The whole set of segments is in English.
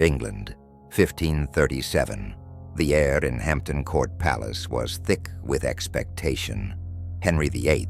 England, 1537. The air in Hampton Court Palace was thick with expectation. Henry VIII,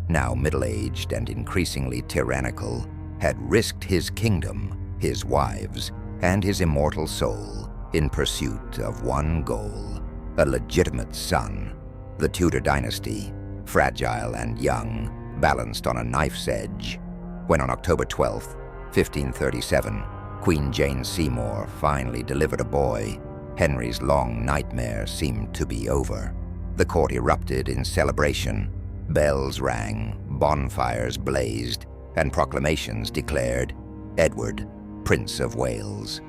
now middle-aged and increasingly tyrannical, had risked his kingdom, his wives, and his immortal soul in pursuit of one goal: a legitimate son. The Tudor dynasty, fragile and young, balanced on a knife's edge, when on October 12, 1537, Queen Jane Seymour finally delivered a boy, Henry's long nightmare seemed to be over. The court erupted in celebration. Bells rang, bonfires blazed, and proclamations declared Edward, Prince of Wales.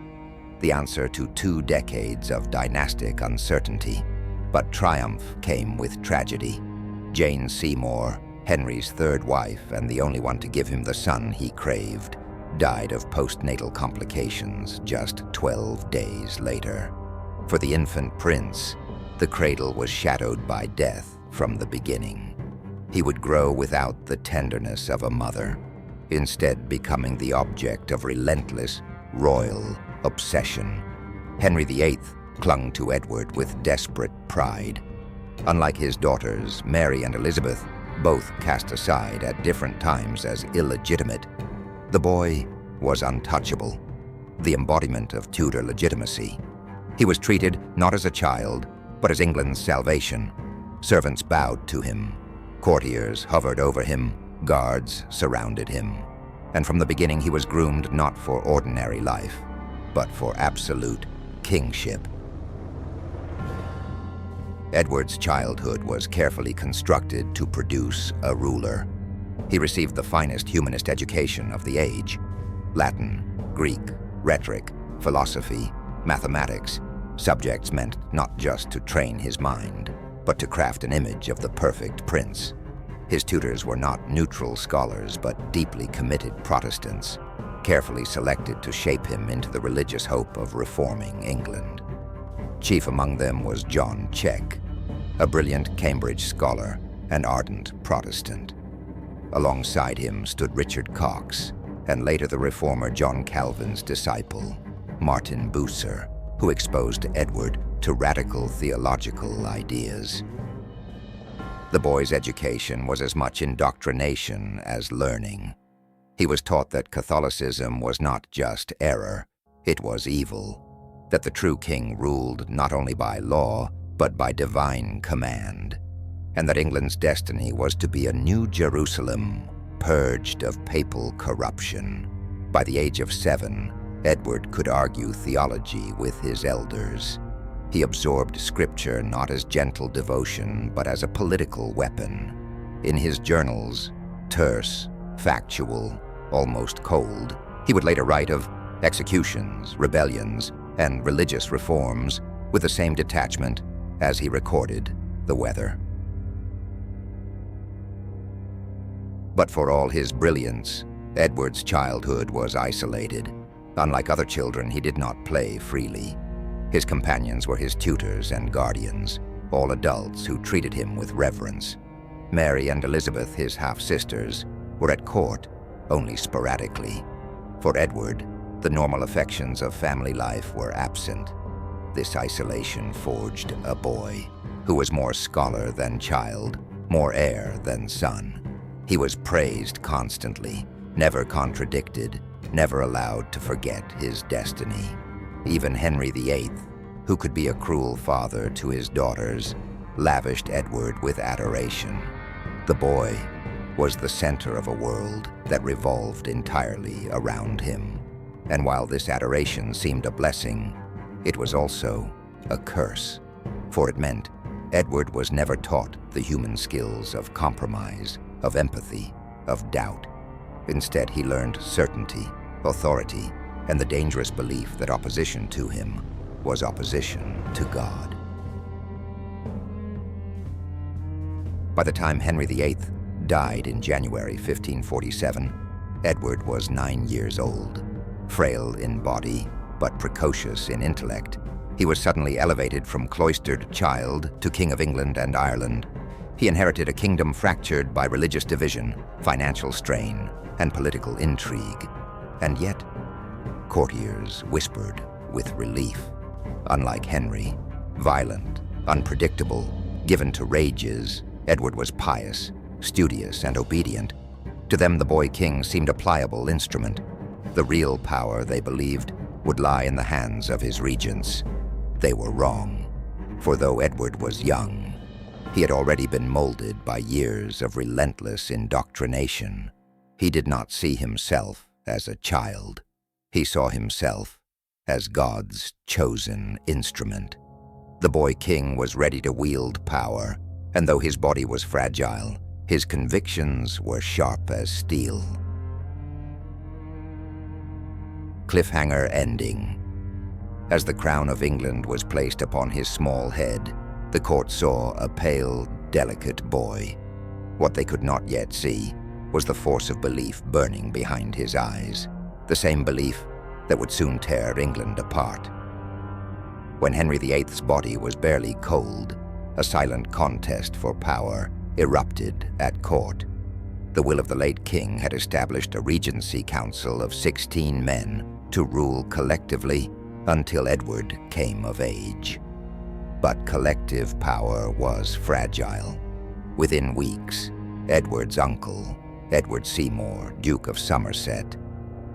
The answer to 2 decades of dynastic uncertainty. But triumph came with tragedy. Jane Seymour, Henry's 3rd wife and the only one to give him the son he craved, died of postnatal complications just 12 days later. For the infant prince, the cradle was shadowed by death from the beginning. He would grow without the tenderness of a mother, instead becoming the object of relentless, royal obsession. Henry VIII clung to Edward with desperate pride. Unlike his daughters, Mary and Elizabeth, both cast aside at different times as illegitimate, the boy was untouchable, the embodiment of Tudor legitimacy. He was treated not as a child, but as England's salvation. Servants bowed to him. Courtiers hovered over him. Guards surrounded him. And from the beginning he was groomed not for ordinary life, but for absolute kingship. Edward's childhood was carefully constructed to produce a ruler. He received the finest humanist education of the age: Latin, Greek, rhetoric, philosophy, mathematics, subjects meant not just to train his mind, but to craft an image of the perfect prince. His tutors were not neutral scholars, but deeply committed Protestants, carefully selected to shape him into the religious hope of reforming England. Chief among them was John Check, a brilliant Cambridge scholar and ardent Protestant. Alongside him stood Richard Cox, and later the reformer John Calvin's disciple, Martin Bucer, who exposed Edward to radical theological ideas. The boy's education was as much indoctrination as learning. He was taught that Catholicism was not just error, it was evil, that the true king ruled not only by law, but by divine command, and that England's destiny was to be a new Jerusalem, purged of papal corruption. By the age of 7, Edward could argue theology with his elders. He absorbed scripture not as gentle devotion, but as a political weapon. In his journals, terse, factual, almost cold, he would later write of executions, rebellions, and religious reforms with the same detachment as he recorded the weather. But for all his brilliance, Edward's childhood was isolated. Unlike other children, he did not play freely. His companions were his tutors and guardians, all adults who treated him with reverence. Mary and Elizabeth, his half-sisters, were at court only sporadically. For Edward, the normal affections of family life were absent. This isolation forged a boy who was more scholar than child, more heir than son. He was praised constantly, never contradicted, never allowed to forget his destiny. Even Henry VIII, who could be a cruel father to his daughters, lavished Edward with adoration. The boy was the center of a world that revolved entirely around him. And while this adoration seemed a blessing, it was also a curse, for it meant Edward was never taught the human skills of compromise, of empathy, of doubt. Instead, he learned certainty, authority, and the dangerous belief that opposition to him was opposition to God. By the time Henry VIII died in January 1547, Edward was 9 years old. Frail in body, but precocious in intellect, he was suddenly elevated from cloistered child to King of England and Ireland. He inherited a kingdom fractured by religious division, financial strain, and political intrigue. And yet, courtiers whispered with relief. Unlike Henry, violent, unpredictable, given to rages, Edward was pious, studious, and obedient. To them, the boy king seemed a pliable instrument. The real power, they believed, would lie in the hands of his regents. They were wrong, for though Edward was young, he had already been molded by years of relentless indoctrination. He did not see himself as a child. He saw himself as God's chosen instrument. The boy king was ready to wield power, and though his body was fragile, his convictions were sharp as steel. Cliffhanger ending. As the crown of England was placed upon his small head, the court saw a pale, delicate boy. What they could not yet see was the force of belief burning behind his eyes, the same belief that would soon tear England apart. When Henry VIII's body was barely cold, a silent contest for power erupted at court. The will of the late king had established a regency council of 16 men to rule collectively until Edward came of age. But collective power was fragile. Within weeks, Edward's uncle, Edward Seymour, Duke of Somerset,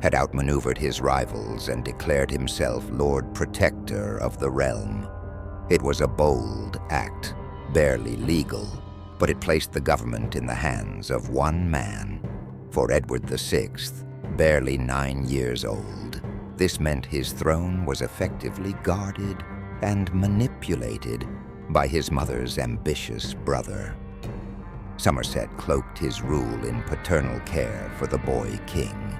had outmaneuvered his rivals and declared himself Lord Protector of the realm. It was a bold act, barely legal, but it placed the government in the hands of one man. For Edward VI, barely 9 years old, this meant his throne was effectively guarded and manipulated by his mother's ambitious brother. Somerset cloaked his rule in paternal care for the boy king.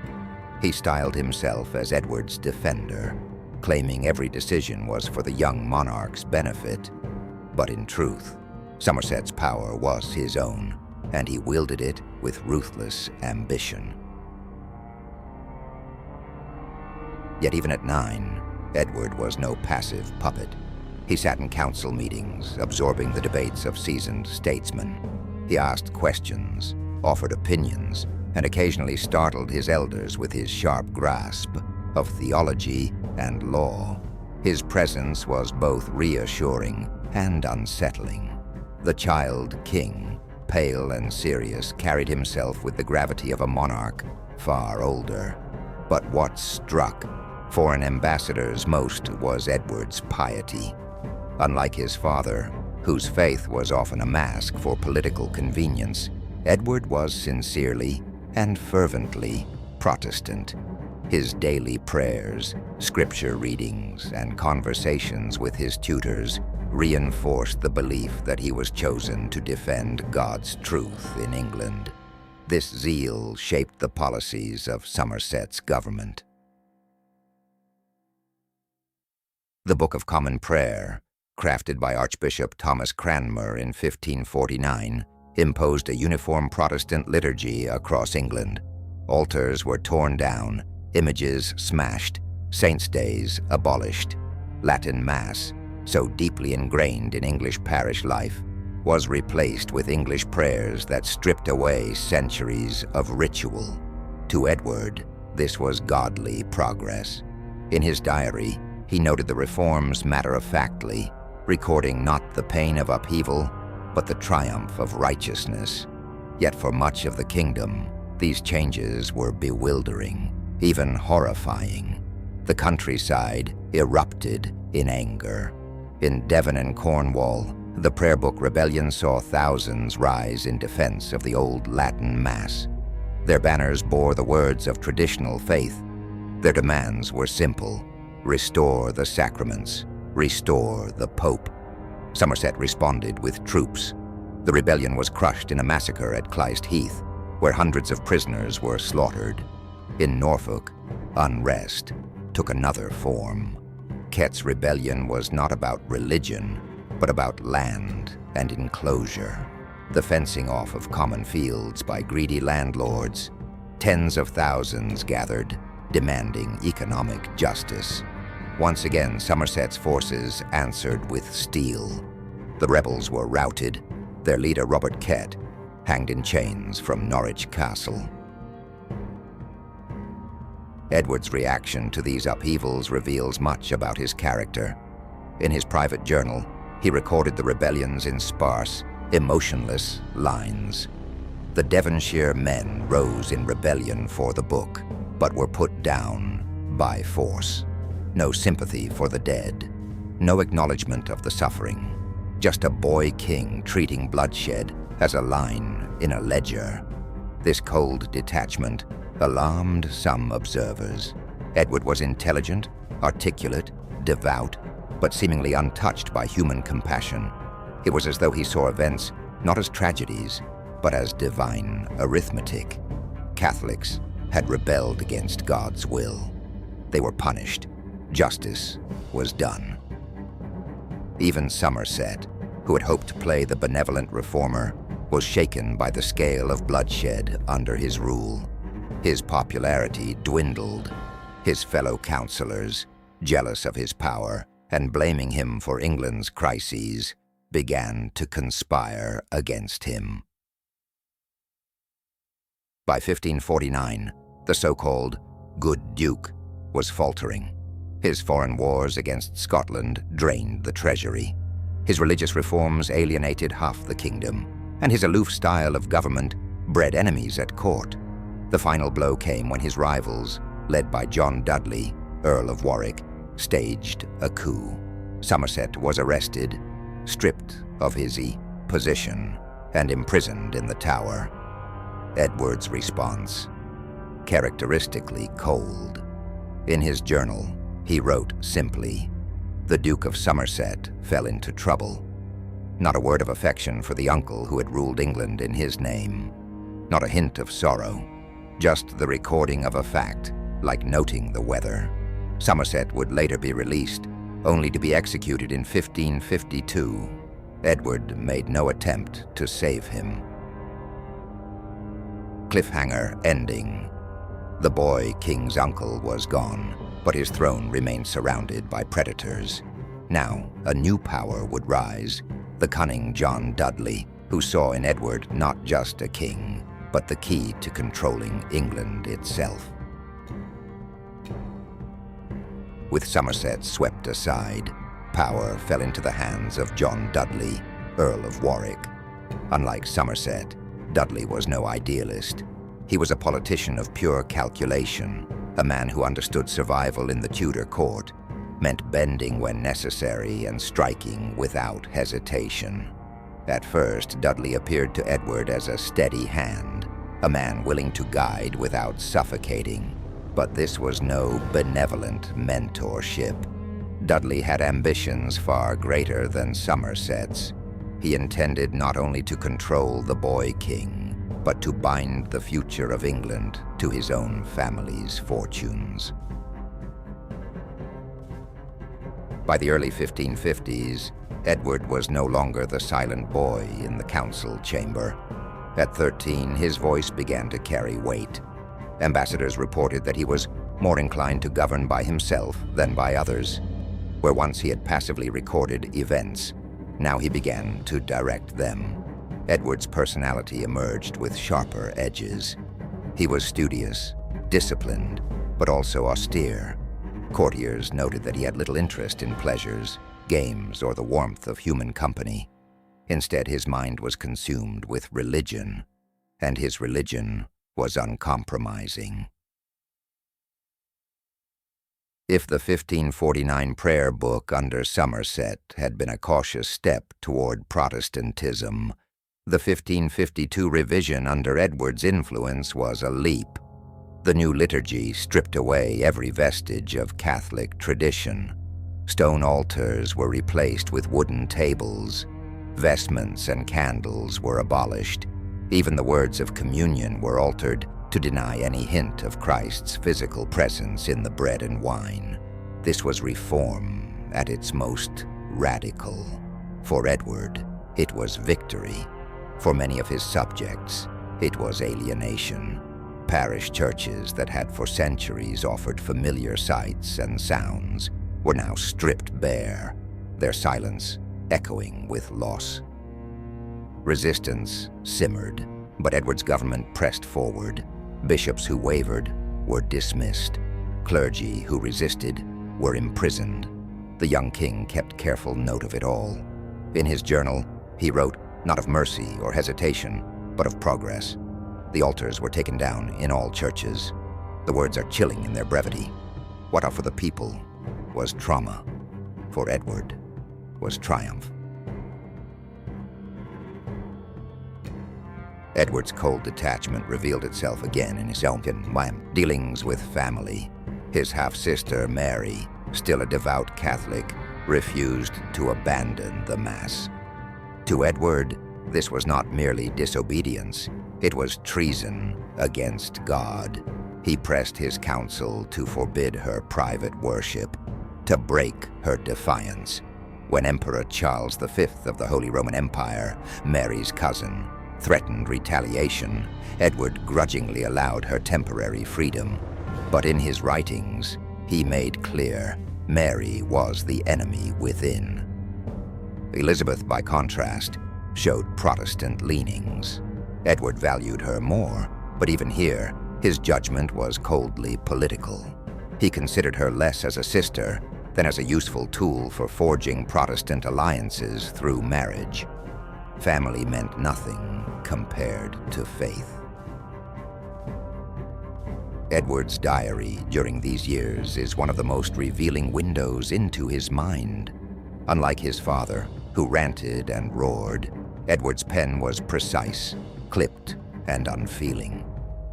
He styled himself as Edward's defender, claiming every decision was for the young monarch's benefit. But in truth, Somerset's power was his own, and he wielded it with ruthless ambition. Yet even at 9, Edward was no passive puppet. He sat in council meetings, absorbing the debates of seasoned statesmen. He asked questions, offered opinions, and occasionally startled his elders with his sharp grasp of theology and law. His presence was both reassuring and unsettling. The child king, pale and serious, carried himself with the gravity of a monarch far older. But what struck foreign ambassadors most was Edward's piety. Unlike his father, whose faith was often a mask for political convenience, Edward was sincerely and fervently Protestant. His daily prayers, scripture readings, and conversations with his tutors reinforced the belief that he was chosen to defend God's truth in England. This zeal shaped the policies of Somerset's government. The Book of Common Prayer, crafted by Archbishop Thomas Cranmer in 1549, imposed a uniform Protestant liturgy across England. Altars were torn down, images smashed, saints' days abolished. Latin Mass, so deeply ingrained in English parish life, was replaced with English prayers that stripped away centuries of ritual. To Edward, this was godly progress. In his diary, he noted the reforms matter-of-factly, recording not the pain of upheaval, but the triumph of righteousness. Yet for much of the kingdom, these changes were bewildering, even horrifying. The countryside erupted in anger. In Devon and Cornwall, the prayer book rebellion saw thousands rise in defense of the old Latin Mass. Their banners bore the words of traditional faith. Their demands were simple: restore the sacraments, restore the Pope. Somerset responded with troops. The rebellion was crushed in a massacre at Clyst Heath, where hundreds of prisoners were slaughtered. In Norfolk, unrest took another form. Kett's rebellion was not about religion, but about land and enclosure. The fencing off of common fields by greedy landlords. Tens of thousands gathered, demanding economic justice. Once again, Somerset's forces answered with steel. The rebels were routed, their leader Robert Kett hanged in chains from Norwich Castle. Edward's reaction to these upheavals reveals much about his character. In his private journal, he recorded the rebellions in sparse, emotionless lines. The Devonshire men rose in rebellion for the book, but were put down by force. No sympathy for the dead, no acknowledgement of the suffering, just a boy king treating bloodshed as a line in a ledger. This cold detachment alarmed some observers. Edward was intelligent, articulate, devout, but seemingly untouched by human compassion. It was as though he saw events not as tragedies, but as divine arithmetic. Catholics had rebelled against God's will. They were punished. Justice was done. Even Somerset, who had hoped to play the benevolent reformer, was shaken by the scale of bloodshed under his rule. His popularity dwindled. His fellow councillors, jealous of his power and blaming him for England's crises, began to conspire against him. By 1549, the so-called Good Duke was faltering. His foreign wars against Scotland drained the treasury. His religious reforms alienated half the kingdom, and his aloof style of government bred enemies at court. The final blow came when his rivals, led by John Dudley, Earl of Warwick, staged a coup. Somerset was arrested, stripped of his position, and imprisoned in the Tower. Edward's response, characteristically cold. In his journal, he wrote simply, "The Duke of Somerset fell into trouble." Not a word of affection for the uncle who had ruled England in his name. Not a hint of sorrow. Just the recording of a fact, like noting the weather. Somerset would later be released, only to be executed in 1552. Edward made no attempt to save him. Cliffhanger ending. The boy king's uncle was gone, but his throne remained surrounded by predators. Now, a new power would rise, the cunning John Dudley, who saw in Edward not just a king, but the key to controlling England itself. With Somerset swept aside, power fell into the hands of John Dudley, Earl of Warwick. Unlike Somerset, Dudley was no idealist. He was a politician of pure calculation, a man who understood survival in the Tudor court meant bending when necessary and striking without hesitation. At first, Dudley appeared to Edward as a steady hand, a man willing to guide without suffocating. But this was no benevolent mentorship. Dudley had ambitions far greater than Somerset's. He intended not only to control the boy king, but to bind the future of England to his own family's fortunes. By the early 1550s, Edward was no longer the silent boy in the council chamber. At 13, his voice began to carry weight. Ambassadors reported that he was more inclined to govern by himself than by others. Where once he had passively recorded events, now he began to direct them. Edward's personality emerged with sharper edges. He was studious, disciplined, but also austere. Courtiers noted that he had little interest in pleasures, games, or the warmth of human company. Instead, his mind was consumed with religion, and his religion was uncompromising. If the 1549 prayer book under Somerset had been a cautious step toward Protestantism, the 1552 revision under Edward's influence was a leap. The new liturgy stripped away every vestige of Catholic tradition. Stone altars were replaced with wooden tables. Vestments and candles were abolished. Even the words of communion were altered to deny any hint of Christ's physical presence in the bread and wine. This was reform at its most radical. For Edward, it was victory. For many of his subjects, it was alienation. Parish churches that had for centuries offered familiar sights and sounds were now stripped bare, their silence echoing with loss. Resistance simmered, but Edward's government pressed forward. Bishops who wavered were dismissed. Clergy who resisted were imprisoned. The young king kept careful note of it all. In his journal, he wrote not of mercy or hesitation, but of progress. The altars were taken down in all churches. The words are chilling in their brevity. What for the people was trauma, for Edward was triumph. Edward's cold detachment revealed itself again in his own dealings with family. His half-sister, Mary, still a devout Catholic, refused to abandon the Mass. To Edward, this was not merely disobedience, it was treason against God. He pressed his council to forbid her private worship, to break her defiance. When Emperor Charles V of the Holy Roman Empire, Mary's cousin, threatened retaliation, Edward grudgingly allowed her temporary freedom. But in his writings, he made clear Mary was the enemy within. Elizabeth, by contrast, showed Protestant leanings. Edward valued her more, but even here, his judgment was coldly political. He considered her less as a sister than as a useful tool for forging Protestant alliances through marriage. Family meant nothing compared to faith. Edward's diary during these years is one of the most revealing windows into his mind. Unlike his father, who ranted and roared, Edward's pen was precise, clipped, and unfeeling.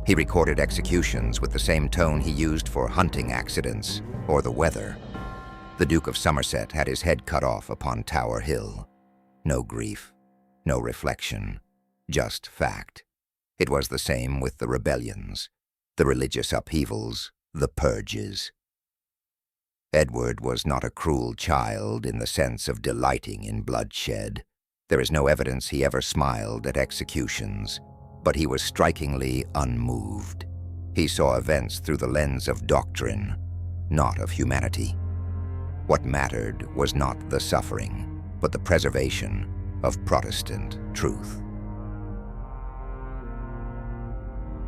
He recorded executions with the same tone he used for hunting accidents or the weather. The Duke of Somerset had his head cut off upon Tower Hill. No grief, no reflection, just fact. It was the same with the rebellions, the religious upheavals, the purges. Edward was not a cruel child in the sense of delighting in bloodshed. There is no evidence he ever smiled at executions, but he was strikingly unmoved. He saw events through the lens of doctrine, not of humanity. What mattered was not the suffering, but the preservation of Protestant truth.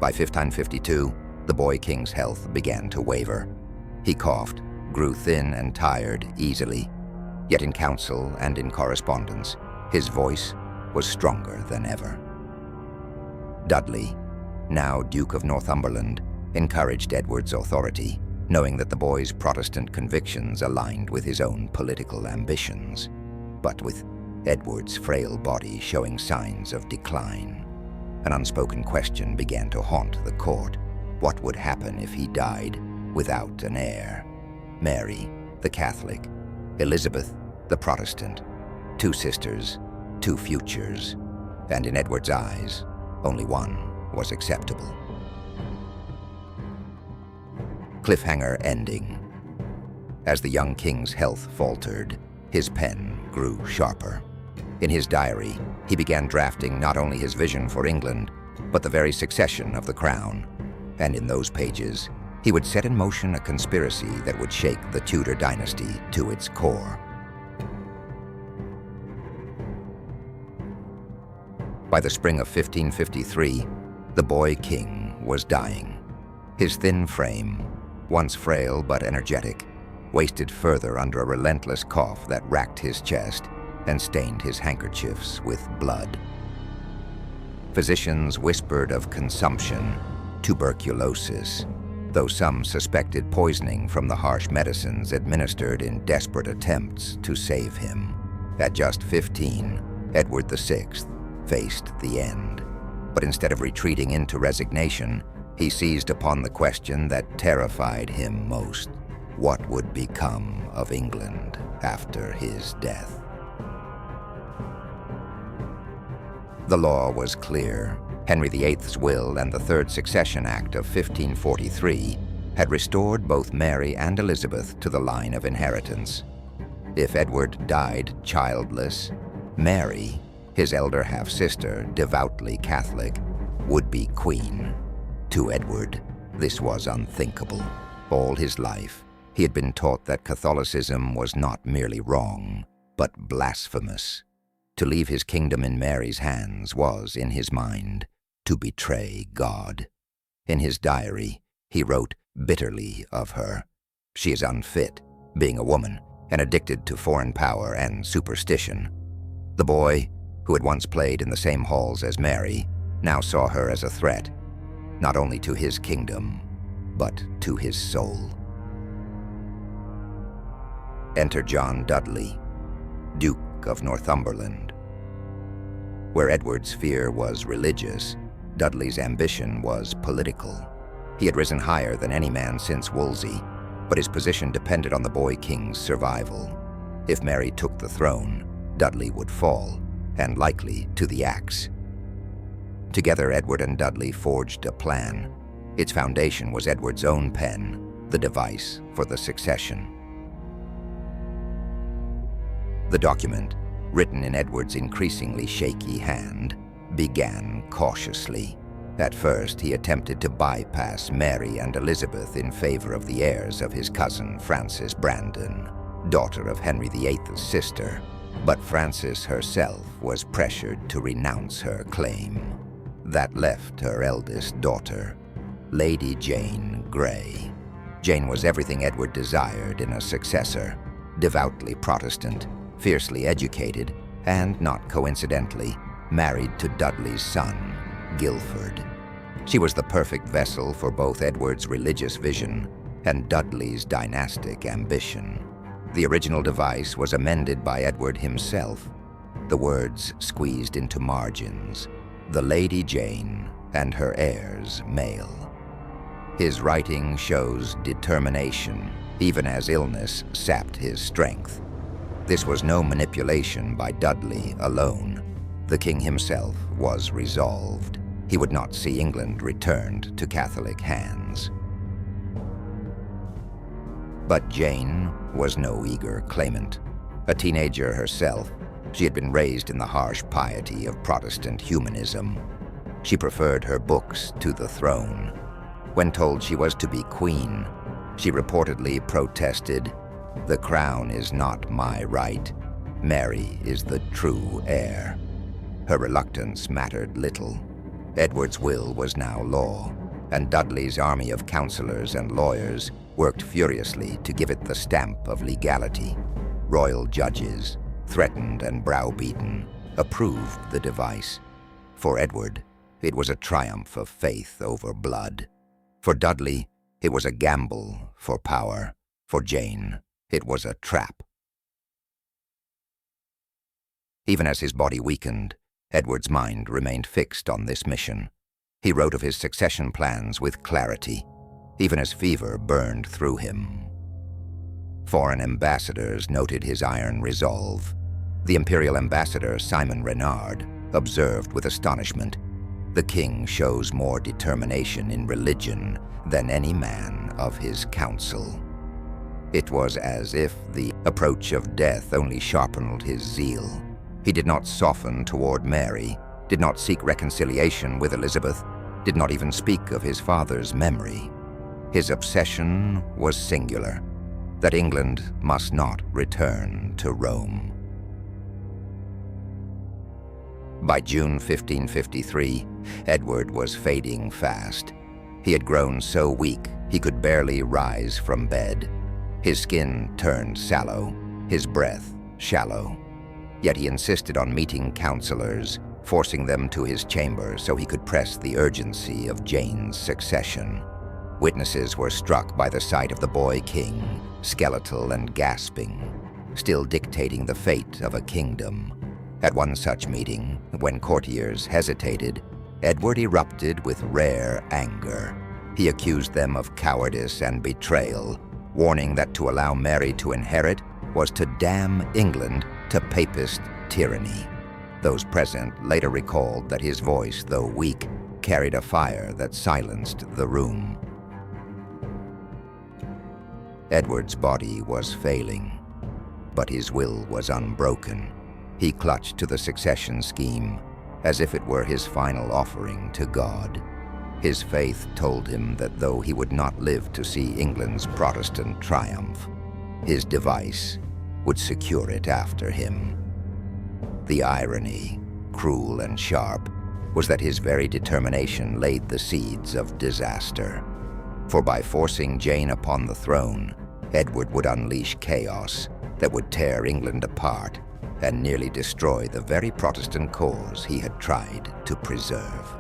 By 1552, the boy king's health began to waver. He coughed, grew thin and tired easily, yet in council and in correspondence, his voice was stronger than ever. Dudley, now Duke of Northumberland, encouraged Edward's authority, knowing that the boy's Protestant convictions aligned with his own political ambitions. But with Edward's frail body showing signs of decline, an unspoken question began to haunt the court. What would happen if he died without an heir? Mary, the Catholic, Elizabeth, the Protestant, two sisters, two futures, and in Edward's eyes, only one was acceptable. Cliffhanger ending. As the young king's health faltered, his pen grew sharper. In his diary, he began drafting not only his vision for England, but the very succession of the crown. And in those pages, he would set in motion a conspiracy that would shake the Tudor dynasty to its core. By the spring of 1553, the boy king was dying. His thin frame, once frail but energetic, wasted further under a relentless cough that racked his chest and stained his handkerchiefs with blood. Physicians whispered of consumption, tuberculosis, though some suspected poisoning from the harsh medicines administered in desperate attempts to save him. At just 15, Edward VI faced the end. But instead of retreating into resignation, he seized upon the question that terrified him most: what would become of England after his death? The law was clear. Henry VIII's will and the Third Succession Act of 1543 had restored both Mary and Elizabeth to the line of inheritance. If Edward died childless, Mary, his elder half-sister, devoutly Catholic, would be queen. To Edward, this was unthinkable. All his life, he had been taught that Catholicism was not merely wrong, but blasphemous. To leave his kingdom in Mary's hands was, in his mind, to betray God. In his diary, he wrote, bitterly of her. She is unfit, being a woman, and addicted to foreign power and superstition. The boy, who had once played in the same halls as Mary, now saw her as a threat, not only to his kingdom, but to his soul. Enter John Dudley, Duke of Northumberland. Where Edward's fear was religious, Dudley's ambition was political. He had risen higher than any man since Wolsey, but his position depended on the boy king's survival. If Mary took the throne, Dudley would fall, and likely to the axe. Together, Edward and Dudley forged a plan. Its foundation was Edward's own pen, the device for the succession. The document, written in Edward's increasingly shaky hand, began cautiously. At first, he attempted to bypass Mary and Elizabeth in favor of the heirs of his cousin Frances Brandon, daughter of Henry VIII's sister. But Frances herself was pressured to renounce her claim. That left her eldest daughter, Lady Jane Grey. Jane was everything Edward desired in a successor: devoutly Protestant, fiercely educated, and, not coincidentally, married to Dudley's son, Guilford. She was the perfect vessel for both Edward's religious vision and Dudley's dynastic ambition. The original device was amended by Edward himself, the words squeezed into margins: the Lady Jane and her heirs male. His writing shows determination, even as illness sapped his strength. This was no manipulation by Dudley alone. The king himself was resolved. He would not see England returned to Catholic hands. But Jane was no eager claimant. A teenager herself, she had been raised in the harsh piety of Protestant humanism. She preferred her books to the throne. When told she was to be queen, she reportedly protested, "The crown is not my right. Mary is the true heir." Her reluctance mattered little. Edward's will was now law, and Dudley's army of counselors and lawyers worked furiously to give it the stamp of legality. Royal judges, threatened and browbeaten, approved the device. For Edward, it was a triumph of faith over blood. For Dudley, it was a gamble for power. For Jane, it was a trap. Even as his body weakened, Edward's mind remained fixed on this mission. He wrote of his succession plans with clarity, even as fever burned through him. Foreign ambassadors noted his iron resolve. The imperial ambassador, Simon Renard, observed with astonishment, "The king shows more determination in religion than any man of his council." It was as if the approach of death only sharpened his zeal. He did not soften toward Mary, did not seek reconciliation with Elizabeth, did not even speak of his father's memory. His obsession was singular, that England must not return to Rome. By June 1553, Edward was fading fast. He had grown so weak he could barely rise from bed. His skin turned sallow, his breath shallow. Yet he insisted on meeting counselors, forcing them to his chamber so he could press the urgency of Jane's succession. Witnesses were struck by the sight of the boy king, skeletal and gasping, still dictating the fate of a kingdom. At one such meeting, when courtiers hesitated, Edward erupted with rare anger. He accused them of cowardice and betrayal, warning that to allow Mary to inherit was to damn England to papist tyranny. Those present later recalled that his voice, though weak, carried a fire that silenced the room. Edward's body was failing, but his will was unbroken. He clutched to the succession scheme as if it were his final offering to God. His faith told him that though he would not live to see England's Protestant triumph, his device would secure it after him. The irony, cruel and sharp, was that his very determination laid the seeds of disaster. For by forcing Jane upon the throne, Edward would unleash chaos that would tear England apart and nearly destroy the very Protestant cause he had tried to preserve.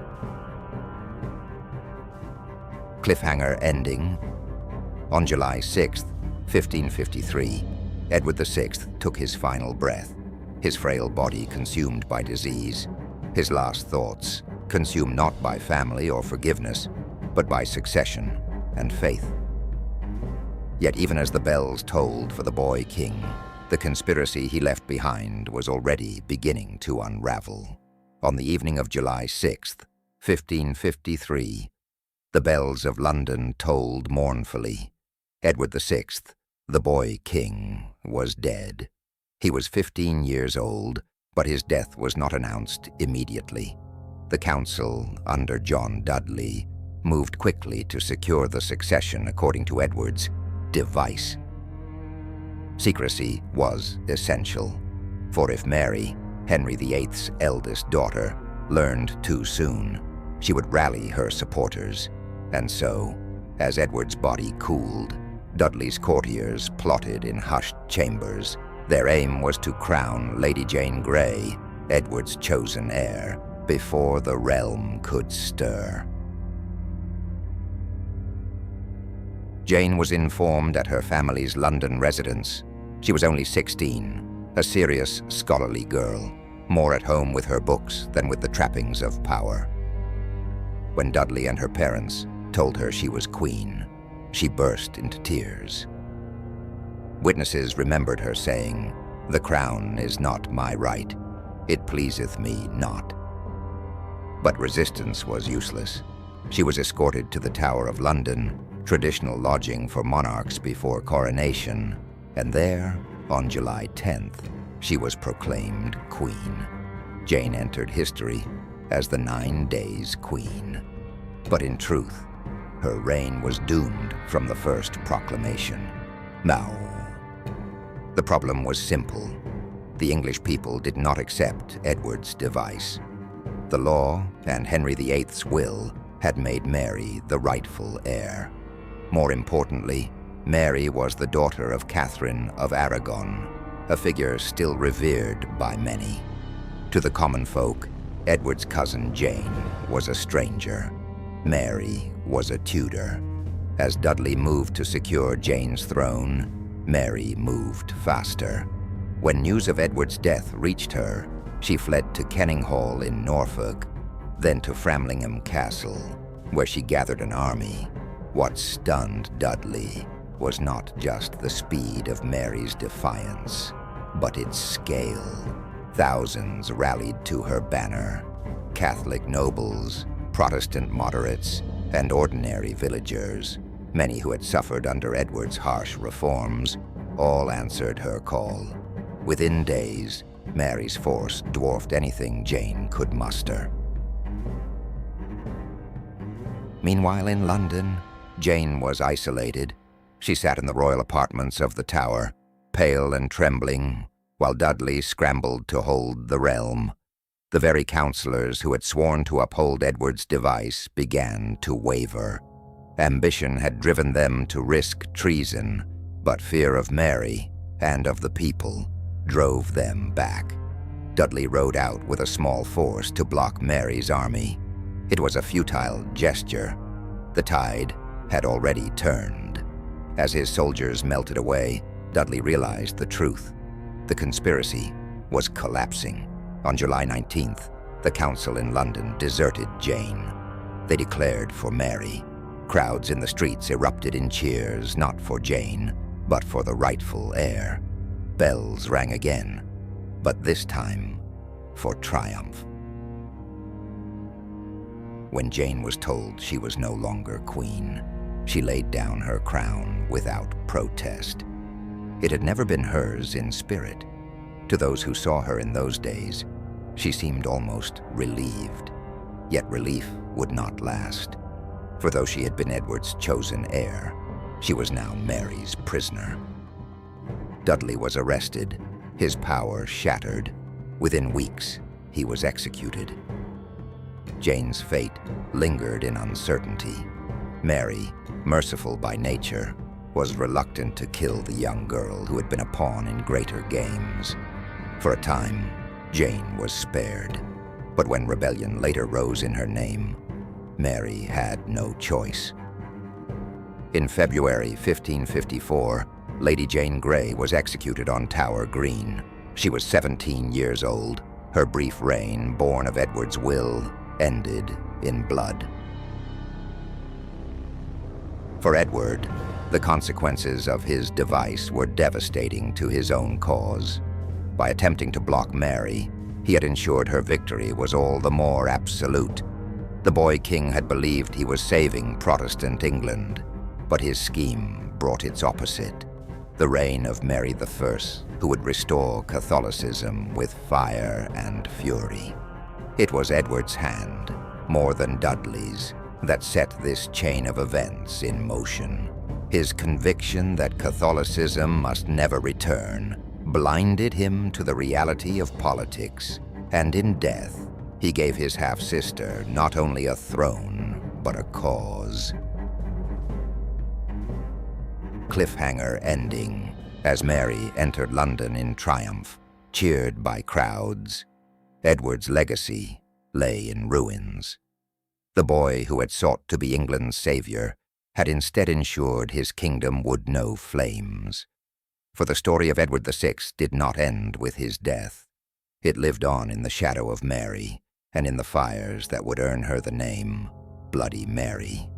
Cliffhanger ending. On July 6, 1553, Edward VI took his final breath, his frail body consumed by disease, his last thoughts consumed not by family or forgiveness, but by succession and faith. Yet even as the bells tolled for the boy king, the conspiracy he left behind was already beginning to unravel. On the evening of July 6, 1553, the bells of London tolled mournfully. Edward VI, the boy king, was dead. He was 15 years old, but his death was not announced immediately. The council, under John Dudley, moved quickly to secure the succession according to Edward's device. Secrecy was essential, for if Mary, Henry VIII's eldest daughter, learned too soon, she would rally her supporters. And so, as Edward's body cooled, Dudley's courtiers plotted in hushed chambers. Their aim was to crown Lady Jane Grey, Edward's chosen heir, before the realm could stir. Jane was informed at her family's London residence. She was only 16, a serious, scholarly girl, more at home with her books than with the trappings of power. When Dudley and her parents told her she was queen, she burst into tears. Witnesses remembered her saying, "The crown is not my right. It pleaseth me not." But resistance was useless. She was escorted to the Tower of London, traditional lodging for monarchs before coronation, and there, on July 10th, she was proclaimed queen. Jane entered history as the 9 Days Queen. But in truth, her reign was doomed from the first proclamation. Now, the problem was simple. The English people did not accept Edward's device. The law and Henry VIII's will had made Mary the rightful heir. More importantly, Mary was the daughter of Catherine of Aragon, a figure still revered by many. To the common folk, Edward's cousin Jane was a stranger. Mary was a Tudor. As Dudley moved to secure Jane's throne, Mary moved faster. When news of Edward's death reached her, she fled to Kenninghall in Norfolk, then to Framlingham Castle, where she gathered an army. What stunned Dudley was not just the speed of Mary's defiance, but its scale. Thousands rallied to her banner. Catholic nobles, Protestant moderates, and ordinary villagers, many who had suffered under Edward's harsh reforms, all answered her call. Within days, Mary's force dwarfed anything Jane could muster. Meanwhile in London, Jane was isolated. She sat in the royal apartments of the Tower, pale and trembling, while Dudley scrambled to hold the realm. The very councillors who had sworn to uphold Edward's device began to waver. Ambition had driven them to risk treason, but fear of Mary and of the people drove them back. Dudley rode out with a small force to block Mary's army. It was a futile gesture. The tide had already turned. As his soldiers melted away, Dudley realized the truth. The conspiracy was collapsing. On July 19th, the council in London deserted Jane. They declared for Mary. Crowds in the streets erupted in cheers, not for Jane, but for the rightful heir. Bells rang again, but this time for triumph. When Jane was told she was no longer queen, she laid down her crown without protest. It had never been hers in spirit. To those who saw her in those days, she seemed almost relieved. Yet relief would not last. For though she had been Edward's chosen heir, she was now Mary's prisoner. Dudley was arrested, his power shattered. Within weeks, he was executed. Jane's fate lingered in uncertainty. Mary, merciful by nature, was reluctant to kill the young girl who had been a pawn in greater games. For a time, Jane was spared, but when rebellion later rose in her name, Mary had no choice. In February 1554, Lady Jane Grey was executed on Tower Green. She was 17 years old. Her brief reign, born of Edward's will, ended in blood. For Edward, the consequences of his device were devastating to his own cause. By attempting to block Mary, he had ensured her victory was all the more absolute. The boy king had believed he was saving Protestant England, but his scheme brought its opposite: the reign of Mary I, who would restore Catholicism with fire and fury. It was Edward's hand, more than Dudley's, that set this chain of events in motion. His conviction that Catholicism must never return blinded him to the reality of politics, and in death, he gave his half-sister not only a throne, but a cause. Cliffhanger ending as Mary entered London in triumph, cheered by crowds. Edward's legacy lay in ruins. The boy who had sought to be England's savior had instead ensured his kingdom would know flames. For the story of Edward VI did not end with his death. It lived on in the shadow of Mary and in the fires that would earn her the name Bloody Mary.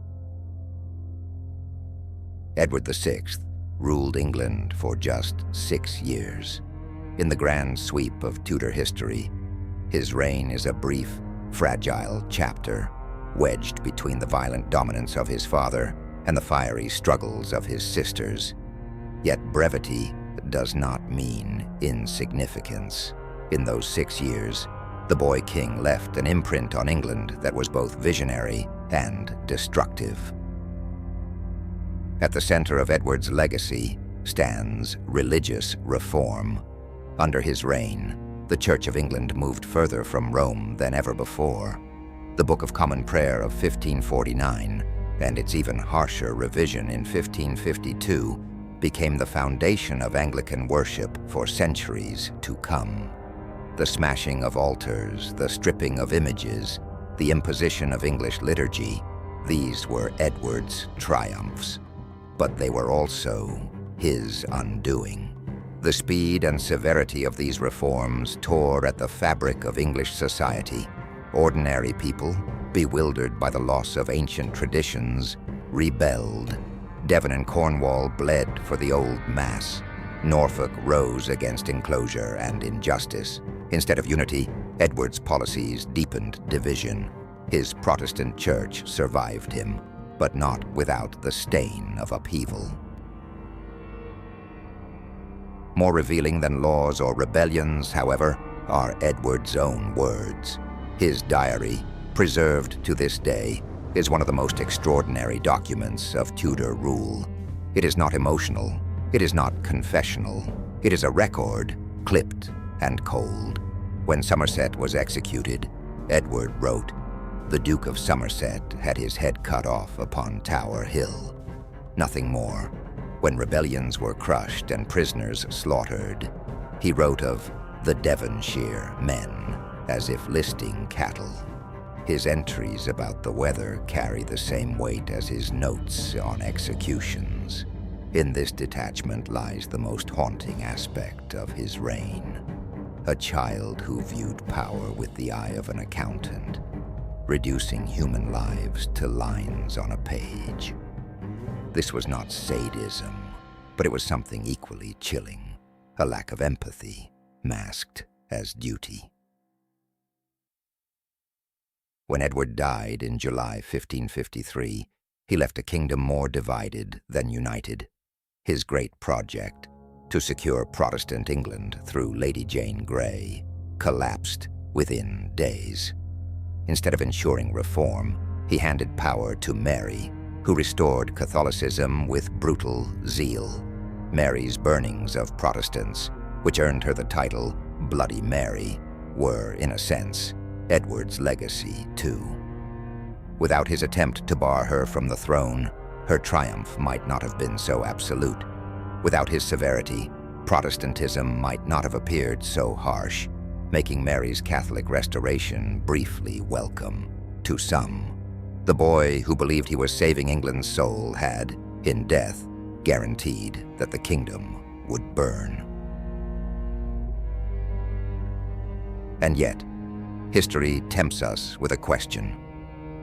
Edward VI ruled England for just 6 years. In the grand sweep of Tudor history, his reign is a brief, fragile chapter, wedged between the violent dominance of his father and the fiery struggles of his sisters. Yet brevity does not mean insignificance. In those 6 years, the boy king left an imprint on England that was both visionary and destructive. At the center of Edward's legacy stands religious reform. Under his reign, the Church of England moved further from Rome than ever before. The Book of Common Prayer of 1549 and its even harsher revision in 1552 became the foundation of Anglican worship for centuries to come. The smashing of altars, the stripping of images, the imposition of English liturgy, these were Edward's triumphs. But they were also his undoing. The speed and severity of these reforms tore at the fabric of English society. Ordinary people, bewildered by the loss of ancient traditions, rebelled. Devon and Cornwall bled for the old mass. Norfolk rose against enclosure and injustice. Instead of unity, Edward's policies deepened division. His Protestant church survived him, but not without the stain of upheaval. More revealing than laws or rebellions, however, are Edward's own words. His diary, preserved to this day, is one of the most extraordinary documents of Tudor rule. It is not emotional, it is not confessional, it is a record, clipped and cold. When Somerset was executed, Edward wrote, "The Duke of Somerset had his head cut off upon Tower Hill." Nothing more. When rebellions were crushed and prisoners slaughtered, he wrote of the Devonshire men as if listing cattle. His entries about the weather carry the same weight as his notes on executions. In this detachment lies the most haunting aspect of his reign. A child who viewed power with the eye of an accountant, reducing human lives to lines on a page. This was not sadism, but it was something equally chilling, a lack of empathy, masked as duty. When Edward died in July 1553, he left a kingdom more divided than united. His great project, to secure Protestant England through Lady Jane Grey, collapsed within days. Instead of ensuring reform, he handed power to Mary, who restored Catholicism with brutal zeal. Mary's burnings of Protestants, which earned her the title Bloody Mary, were, in a sense, Edward's legacy too. Without his attempt to bar her from the throne, her triumph might not have been so absolute. Without his severity, Protestantism might not have appeared so harsh, making Mary's Catholic restoration briefly welcome to some. The boy who believed he was saving England's soul had, in death, guaranteed that the kingdom would burn. And yet, history tempts us with a question.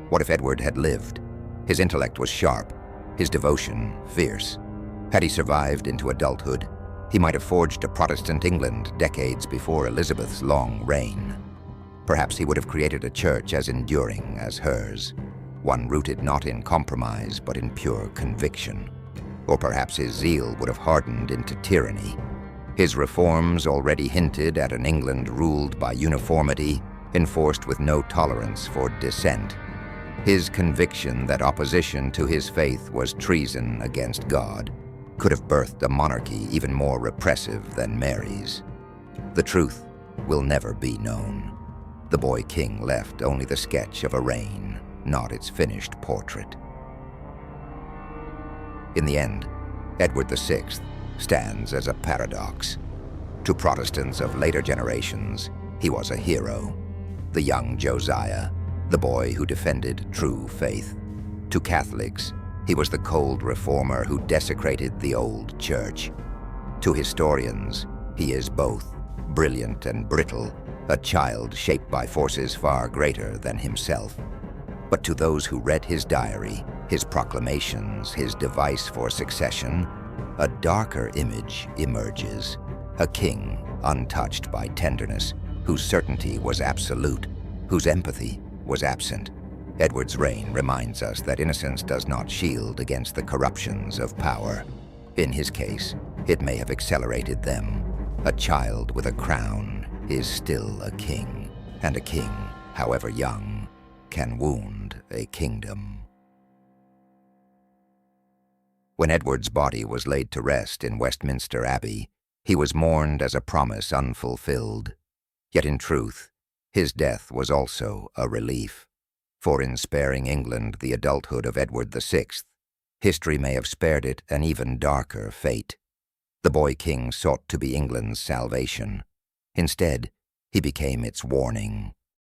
What if Edward had lived? His intellect was sharp, his devotion fierce. Had he survived into adulthood, he might have forged a Protestant England decades before Elizabeth's long reign. Perhaps he would have created a church as enduring as hers, one rooted not in compromise but in pure conviction. Or perhaps his zeal would have hardened into tyranny. His reforms already hinted at an England ruled by uniformity, enforced with no tolerance for dissent. His conviction that opposition to his faith was treason against God could have birthed a monarchy even more repressive than Mary's. The truth will never be known. The boy king left only the sketch of a reign, not its finished portrait. In the end, Edward VI stands as a paradox. To Protestants of later generations, he was a hero, the young Josiah, the boy who defended true faith. To Catholics, he was the cold reformer who desecrated the old church. To historians, he is both brilliant and brittle, a child shaped by forces far greater than himself. But to those who read his diary, his proclamations, his device for succession, a darker image emerges. A king untouched by tenderness, whose certainty was absolute, whose empathy was absent. Edward's reign reminds us that innocence does not shield against the corruptions of power. In his case, it may have accelerated them. A child with a crown is still a king, and a king, however young, can wound a kingdom. When Edward's body was laid to rest in Westminster Abbey, he was mourned as a promise unfulfilled. Yet in truth, his death was also a relief. For in sparing England the adulthood of Edward VI, history may have spared it an even darker fate. The boy king sought to be England's salvation. Instead, he became its warning.